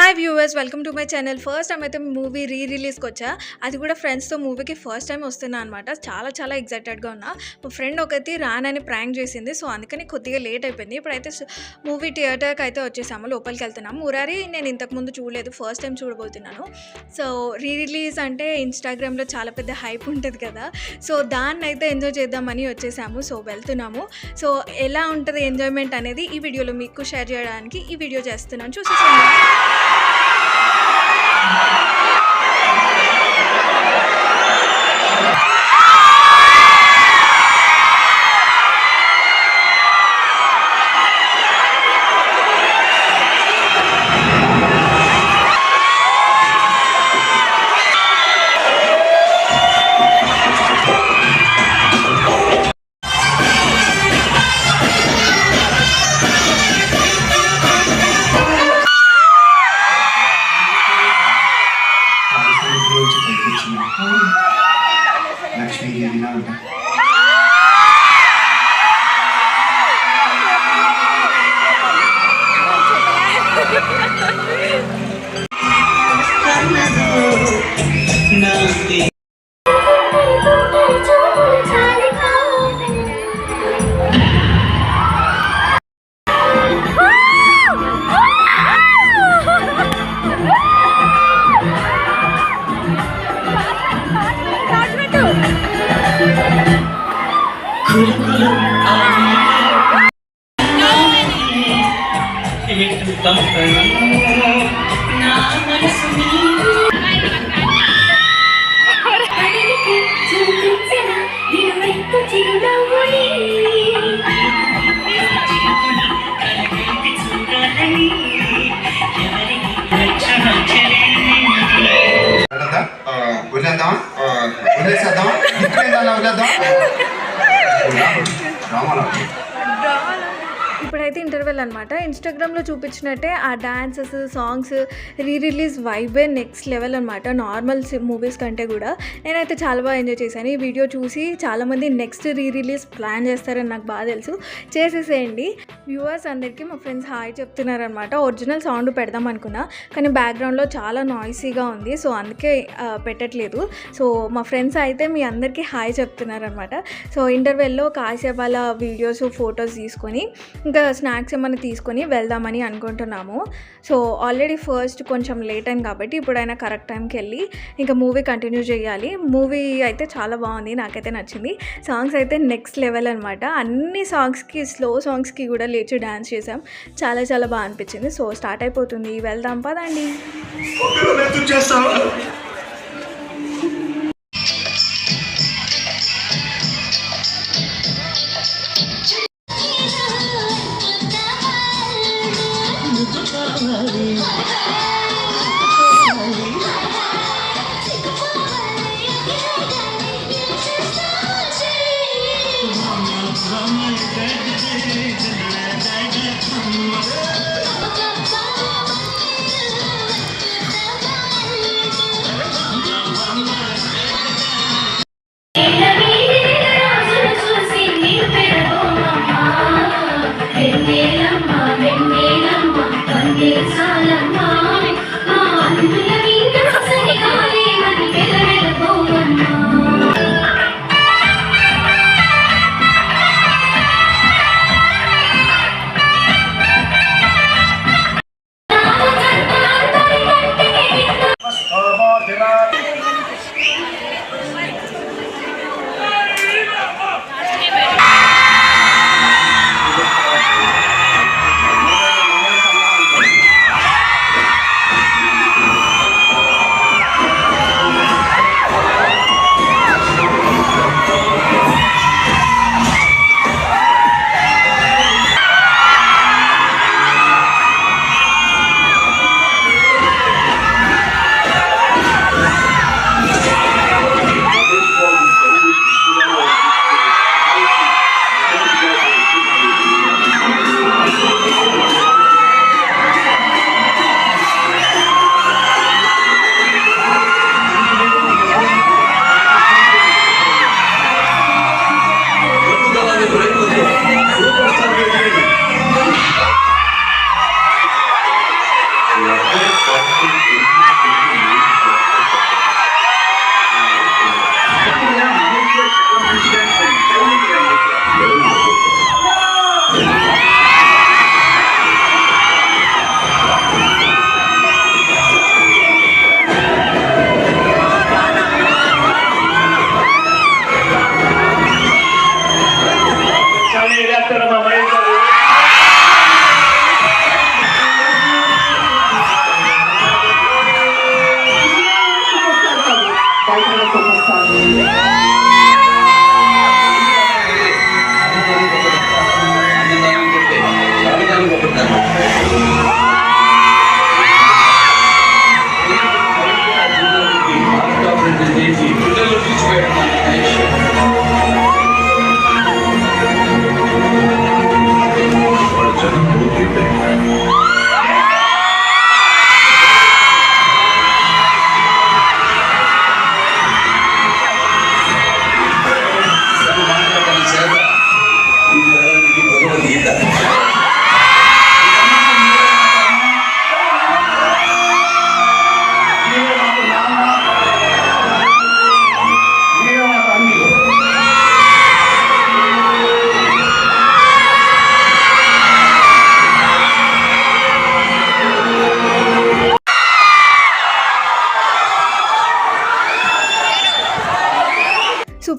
Hi viewers, welcome to my channel. First time అయితే movie రిలీజ్కి వచ్చా, అది కూడా ఫ్రెండ్స్తో. మూవీకి ఫస్ట్ టైం వస్తున్నా అనమాట. చాలా ఎగ్జైటెడ్గా ఉన్నా. మా ఫ్రెండ్ ఒకటి రానని ప్రాంక్ చేసింది, సో అందుకని కొద్దిగా లేట్ అయిపోయింది. ఇప్పుడైతే మూవీ థియేటర్కి అయితే వచ్చేసాము, లోపలికి వెళ్తున్నాము. మురారి నేను ఇంతకుముందు చూడలేదు, ఫస్ట్ టైం చూడబోతున్నాను. సో రిలీజ్ అంటే ఇన్స్టాగ్రామ్లో చాలా పెద్ద హైప్ ఉంటుంది కదా, సో దాన్ని అయితే ఎంజాయ్ చేద్దామని వచ్చేసాము. సో వెళ్తున్నాము. సో ఎలా ఉంటుంది ఎంజాయ్మెంట్ అనేది ఈ వీడియోలో మీకు షేర్ చేయడానికి ఈ వీడియో చేస్తున్నాను, చూసేసాను. లక్ష్మీదేవిలా ఉంటా. వదిలేసేద్దామా? ఇప్పుడైతే ఇంటర్వెల్ అనమాట. ఇన్స్టాగ్రామ్లో చూపించినట్టే ఆ డాన్సెస్, సాంగ్స్, రిలీజ్ వైబే నెక్స్ట్ లెవెల్ అనమాట, నార్మల్ మూవీస్ కంటే కూడా. నేనైతే చాలా బాగా ఎంజాయ్ చేశాను. ఈ వీడియో చూసి చాలామంది నెక్స్ట్ రిలీజ్ ప్లాన్ చేస్తారని నాకు బాగా తెలుసు. చేసేసేయండి. వ్యూవర్స్ అందరికీ మా ఫ్రెండ్స్ హాయ్ చెప్తున్నారనమాట. ఒరిజినల్ సౌండ్ పెడదాం అనుకున్నా, కానీ బ్యాక్గ్రౌండ్లో చాలా నాయిసీగా ఉంది, సో అందుకే పెట్టట్లేదు. సో మా ఫ్రెండ్స్ అయితే మీ అందరికీ హాయ్ చెప్తున్నారనమాట. సో ఇంటర్వెల్లో కాసేపు అలా వీడియోస్, ఫొటోస్ తీసుకొని ఇంకా స్నాక్స్ ఏమైనా తీసుకొని వెళ్దామని అనుకుంటున్నాము. సో ఆల్రెడీ ఫస్ట్ కొంచెం లేట్ అయింది కాబట్టి ఇప్పుడైనా కరెక్ట్ టైంకి వెళ్ళి ఇంకా మూవీ కంటిన్యూ చేయాలి. మూవీ అయితే చాలా బాగుంది, నాకైతే నచ్చింది. సాంగ్స్ అయితే నెక్స్ట్ లెవెల్ అనమాట. అన్ని సాంగ్స్కి, స్లో సాంగ్స్కి కూడా లేచి డ్యాన్స్ చేసాం. చాలా బాగా అనిపించింది. సో స్టార్ట్ అయిపోతుంది, వెళ్దాం పదండి.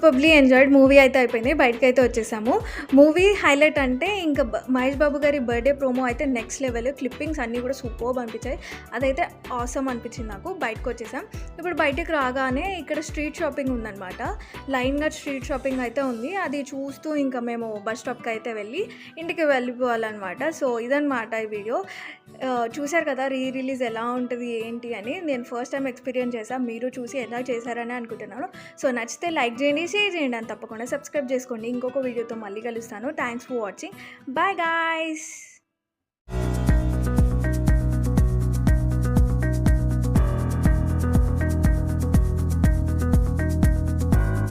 Superbly enjoyed. మూవీ అయితే అయిపోయింది. బయటకైతే వచ్చేసాము. మూవీ హైలైట్ అంటే ఇంకా మహేష్ బాబు గారి బర్త్డే ప్రోమో అయితే నెక్స్ట్ లెవెల్. క్లిప్పింగ్స్ అన్నీ కూడా సూపర్బ్ అనిపించాయి. అదైతే ఆసమ్ అనిపించింది నాకు. బయటకు వచ్చేసాం. ఇప్పుడు బయటకు రాగానే ఇక్కడ స్ట్రీట్ షాపింగ్ ఉందన్నమాట. లైన్గా స్ట్రీట్ షాపింగ్ అయితే ఉంది. అది చూస్తూ ఇంకా మేము బస్ స్టాప్కి అయితే వెళ్ళి ఇంటికి వెళ్ళిపోవాలన్నమాట. సో ఇదన్నమాట ఈ వీడియో. చూశారు కదా రిలీజ్ ఎలా ఉంటుంది ఏంటి అని. నేను ఫస్ట్ టైం ఎక్స్పీరియన్స్ చేశాను. మీరు చూసి ఎలా చేశారని అనుకుంటున్నాను. సో నచ్చితే లైక్ చేయండి, షేర్ చేయండి, అని తప్పకుండా సబ్స్క్రైబ్ చేసుకోండి. ఇంకొక వీడియోతో మళ్ళీ కలుస్తాను. Thanks for watching. Bye guys.